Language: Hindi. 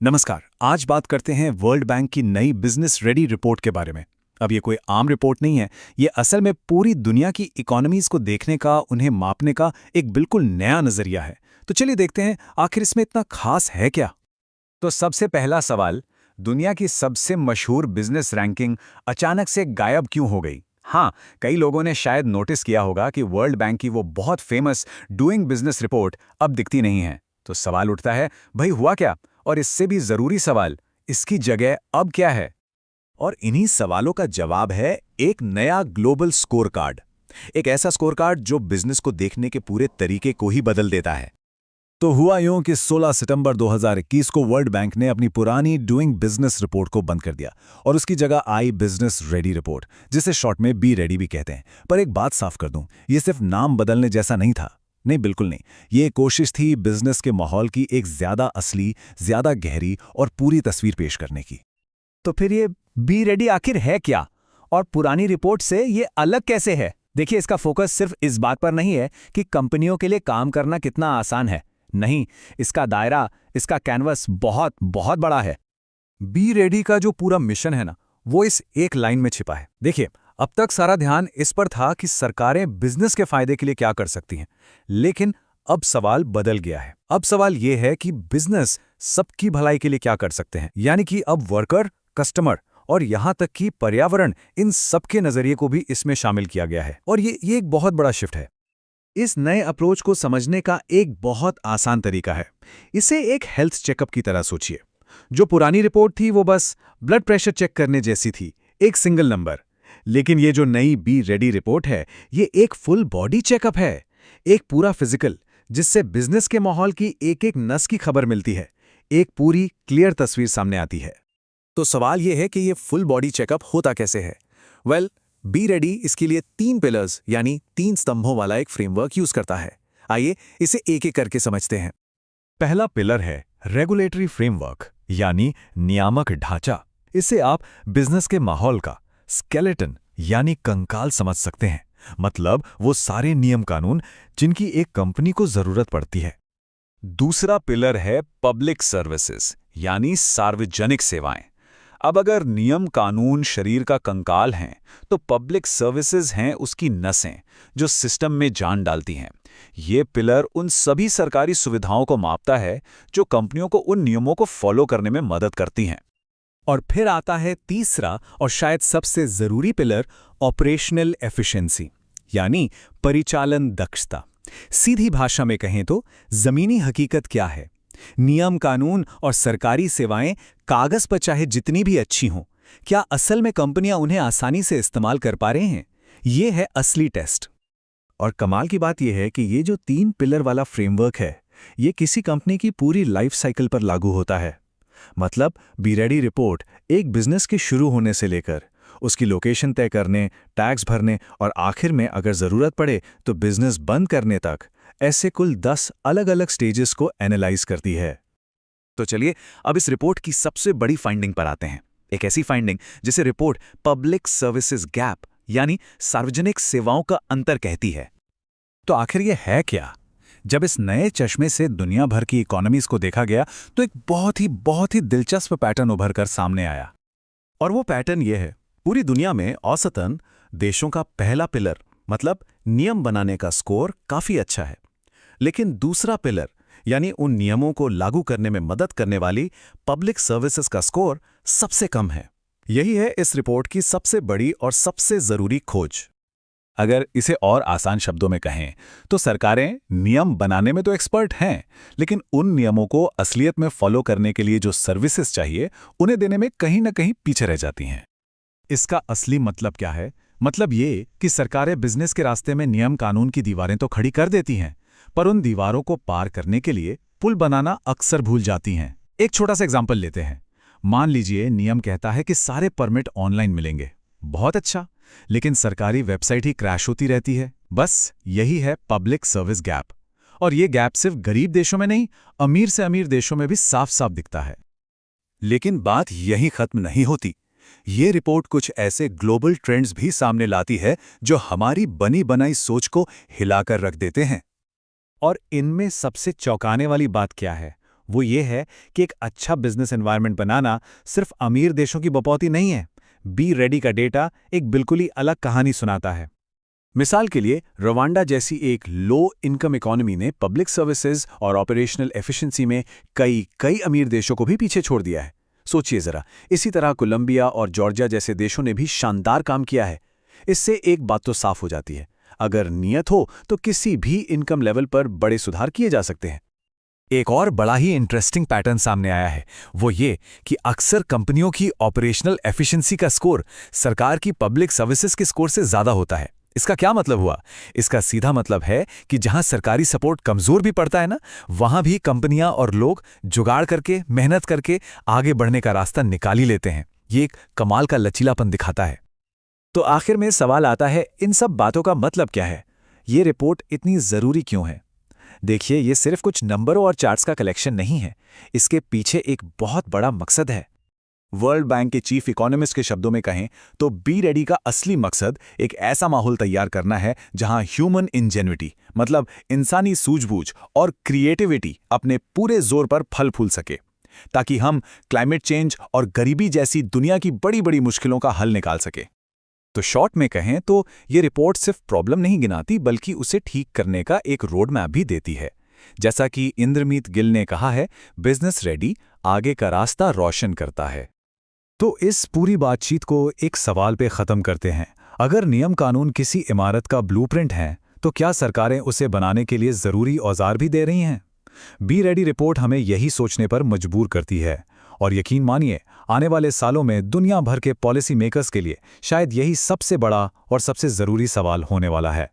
नमस्कार। आज बात करते हैं वर्ल्ड बैंक की नई बिजनेस रेडी रिपोर्ट के बारे में। अब ये कोई आम रिपोर्ट नहीं है, ये असल में पूरी दुनिया की इकोनॉमीज को देखने का, उन्हें मापने का एक बिल्कुल नया नजरिया है। तो चलिए देखते हैं आखिर इसमें इतना खास है क्या। तो सबसे पहला सवाल, दुनिया की सबसे मशहूर बिजनेस रैंकिंग अचानक से गायब क्यों हो गई? हाँ, कई लोगों ने शायद नोटिस किया होगा कि वर्ल्ड बैंक की वो बहुत फेमस डूइंग बिजनेस रिपोर्ट अब दिखती नहीं है। तो सवाल उठता है, भाई हुआ क्या? और इससे भी जरूरी सवाल, इसकी जगह अब क्या है? और इन्हीं सवालों का जवाब है एक नया ग्लोबल स्कोर कार्ड। एक ऐसा स्कोर कार्ड जो बिजनेस को देखने के पूरे तरीके को ही बदल देता है। तो हुआ यूं कि 16 सितंबर 2021 को वर्ल्ड बैंक ने अपनी पुरानी डूइंग बिजनेस रिपोर्ट को बंद कर दिया और उसकी जगह आई बिजनेस रेडी रिपोर्ट, जिसे शॉर्ट में बी रेडी भी कहते हैं। पर एक बात साफ कर दूं, ये सिर्फ नाम बदलने जैसा नहीं था। नहीं, बिल्कुल नहीं। ये कोशिश थी बिजनेस के माहौल की एक ज्यादा असली, ज्यादा गहरी और पूरी तस्वीर पेश करने की। तो फिर ये बी रेडी आखिर है क्या, और पुरानी रिपोर्ट से ये अलग कैसे है? देखिए, इसका फोकस सिर्फ इस बात पर नहीं है कि कंपनियों के लिए काम करना कितना आसान है। नहीं, इसका दायरा, इसका कैनवस बहुत बहुत बड़ा है। बी रेडी का जो पूरा मिशन है ना, वो इस एक लाइन में छिपा है। देखिए, अब तक सारा ध्यान इस पर था कि सरकारें बिजनेस के फायदे के लिए क्या कर सकती हैं, लेकिन अब सवाल बदल गया है। अब सवाल यह है कि बिजनेस सबकी भलाई के लिए क्या कर सकते हैं, यानी कि अब वर्कर, कस्टमर और यहां तक कि पर्यावरण, इन सबके नजरिए को भी इसमें शामिल किया गया है। और ये एक बहुत बड़ा शिफ्ट है। इस नए अप्रोच को समझने का एक बहुत आसान तरीका है। इसे एक हेल्थ चेकअप की तरह सोचिए। जो पुरानी रिपोर्ट थी वो बस ब्लड प्रेशर चेक करने जैसी थी, एक सिंगल नंबर। लेकिन ये जो नई बी रेडी रिपोर्ट है, ये एक फुल बॉडी चेकअप है, एक पूरा फिजिकल, जिससे बिजनेस के माहौल की एक एक नस की खबर मिलती है, एक पूरी क्लियर तस्वीर सामने आती है। तो सवाल ये है कि ये फुल बॉडी चेकअप होता कैसे है? वेल, बी रेडी इसके लिए 3 पिलर्स यानी 3 स्तंभों वाला एक फ्रेमवर्क यूज करता है। आइए इसे एक एक करके समझते हैं। पहला पिलर है रेगुलेटरी फ्रेमवर्क यानी नियामक ढांचा। इससे आप बिजनेस के माहौल का स्केलेटन यानी कंकाल समझ सकते हैं। मतलब वो सारे नियम कानून जिनकी एक कंपनी को जरूरत पड़ती है। दूसरा पिलर है पब्लिक सर्विसेज यानी सार्वजनिक सेवाएं। अब अगर नियम कानून शरीर का कंकाल हैं, तो पब्लिक सर्विसेज हैं उसकी नसें जो सिस्टम में जान डालती हैं। ये पिलर उन सभी सरकारी सुविधाओं को मापता है जो कंपनियों को उन नियमों को फॉलो करने में मदद करती हैं। और फिर आता है तीसरा और शायद सबसे जरूरी पिलर, ऑपरेशनल एफिशिएंसी यानी परिचालन दक्षता। सीधी भाषा में कहें तो जमीनी हकीकत क्या है? नियम कानून और सरकारी सेवाएं कागज पर चाहे जितनी भी अच्छी हों, क्या असल में कंपनियां उन्हें आसानी से इस्तेमाल कर पा रहे हैं? ये है असली टेस्ट। और कमाल की बात यह है कि ये जो 3 पिलर वाला फ्रेमवर्क है, ये किसी कंपनी की पूरी लाइफ साइकिल पर लागू होता है। मतलब बी रेडी रिपोर्ट एक बिजनेस के शुरू होने से लेकर उसकी लोकेशन तय करने, टैक्स भरने और आखिर में अगर जरूरत पड़े तो बिजनेस बंद करने तक, ऐसे कुल 10 अलग-अलग स्टेजेस को एनालाइज करती है। तो चलिए अब इस रिपोर्ट की सबसे बड़ी फाइंडिंग पर आते हैं। एक ऐसी फाइंडिंग जिसे रिपोर्ट पब्लिक सर्विसेज गैप यानी सार्वजनिक सेवाओं का अंतर कहती है। तो आखिर ये है क्या? जब इस नए चश्मे से दुनिया भर की इकोनॉमीज को देखा गया, तो एक बहुत ही दिलचस्प पैटर्न उभर कर सामने आया। और वो पैटर्न ये है, पूरी दुनिया में औसतन देशों का पहला पिलर मतलब नियम बनाने का स्कोर काफी अच्छा है, लेकिन दूसरा पिलर यानी उन नियमों को लागू करने में मदद करने वाली पब्लिक सर्विसेज का स्कोर सबसे कम है। यही है इस रिपोर्ट की सबसे बड़ी और सबसे जरूरी खोज। अगर इसे और आसान शब्दों में कहें तो सरकारें नियम बनाने में तो एक्सपर्ट हैं, लेकिन उन नियमों को असलियत में फॉलो करने के लिए जो सर्विसेज चाहिए, उन्हें देने में कहीं ना कहीं पीछे रह जाती हैं। इसका असली मतलब क्या है? मतलब ये कि सरकारें बिजनेस के रास्ते में नियम कानून की दीवारें तो खड़ी कर देती हैं, पर उन दीवारों को पार करने के लिए पुल बनाना अक्सर भूल जाती हैं। एक छोटा सा एग्जाम्पल लेते हैं। मान लीजिए नियम कहता है कि सारे परमिट ऑनलाइन मिलेंगे। बहुत अच्छा, लेकिन सरकारी वेबसाइट ही क्रैश होती रहती है। बस यही है पब्लिक सर्विस गैप। और ये गैप सिर्फ गरीब देशों में नहीं, अमीर से अमीर देशों में भी साफ साफ दिखता है। लेकिन बात यहीं खत्म नहीं होती। ये रिपोर्ट कुछ ऐसे ग्लोबल ट्रेंड्स भी सामने लाती है जो हमारी बनी बनाई सोच को हिलाकर रख देते हैं। और इनमें सबसे चौंकाने वाली बात क्या है? वो ये है कि एक अच्छा बिजनेस एनवायरनमेंट बनाना सिर्फ अमीर देशों की बपौती नहीं है। बी रेडी का डेटा एक बिल्कुल ही अलग कहानी सुनाता है। मिसाल के लिए रवांडा जैसी एक लो इनकम इकोनॉमी ने पब्लिक सर्विसेज और ऑपरेशनल एफिशिएंसी में कई अमीर देशों को भी पीछे छोड़ दिया है। सोचिए जरा, इसी तरह कोलंबिया और जॉर्जिया जैसे देशों ने भी शानदार काम किया है। इससे एक बात तो साफ हो जाती है, अगर नियत हो तो किसी भी इनकम लेवल पर बड़े सुधार किए जा सकते हैं। एक और बड़ा ही इंटरेस्टिंग पैटर्न सामने आया है, वो ये कि अक्सर कंपनियों की ऑपरेशनल एफिशिएंसी का स्कोर सरकार की पब्लिक सर्विसेज के स्कोर से ज़्यादा होता है। इसका क्या मतलब हुआ? इसका सीधा मतलब है कि जहां सरकारी सपोर्ट कमजोर भी पड़ता है ना, वहां भी कंपनियां और लोग जुगाड़ करके, मेहनत करके आगे बढ़ने का रास्ता निकाल ही लेते हैं। ये एक कमाल का लचीलापन दिखाता है। तो आखिर में सवाल आता है, इन सब बातों का मतलब क्या है? ये रिपोर्ट इतनी ज़रूरी क्यों है? देखिए, ये सिर्फ कुछ नंबरों और चार्ट्स का कलेक्शन नहीं है। इसके पीछे एक बहुत बड़ा मकसद है। वर्ल्ड बैंक के चीफ इकोनॉमिस्ट के शब्दों में कहें तो बी रेडी का असली मकसद एक ऐसा माहौल तैयार करना है जहां ह्यूमन इंजेन्युइटी, मतलब इंसानी सूझबूझ और क्रिएटिविटी अपने पूरे जोर पर फल फूल सके, ताकि हम क्लाइमेट चेंज और गरीबी जैसी दुनिया की बड़ी बड़ी मुश्किलों का हल निकाल सके। तो शॉर्ट में कहें तो ये रिपोर्ट सिर्फ प्रॉब्लम नहीं गिनाती, बल्कि उसे ठीक करने का एक रोड मैप भी देती है। जैसा कि इंद्रमीत गिल ने कहा है, बिजनेस रेडी आगे का रास्ता रोशन करता है। तो इस पूरी बातचीत को एक सवाल पे ख़त्म करते हैं। अगर नियम कानून किसी इमारत का ब्लूप्रिंट है, तो क्या सरकारें उसे बनाने के लिए ज़रूरी औजार भी दे रही हैं? बी रेडी रिपोर्ट हमें यही सोचने पर मजबूर करती है। और यकीन मानिए, आने वाले सालों में दुनिया भर के पॉलिसी मेकर्स के लिए शायद यही सबसे बड़ा और सबसे ज़रूरी सवाल होने वाला है।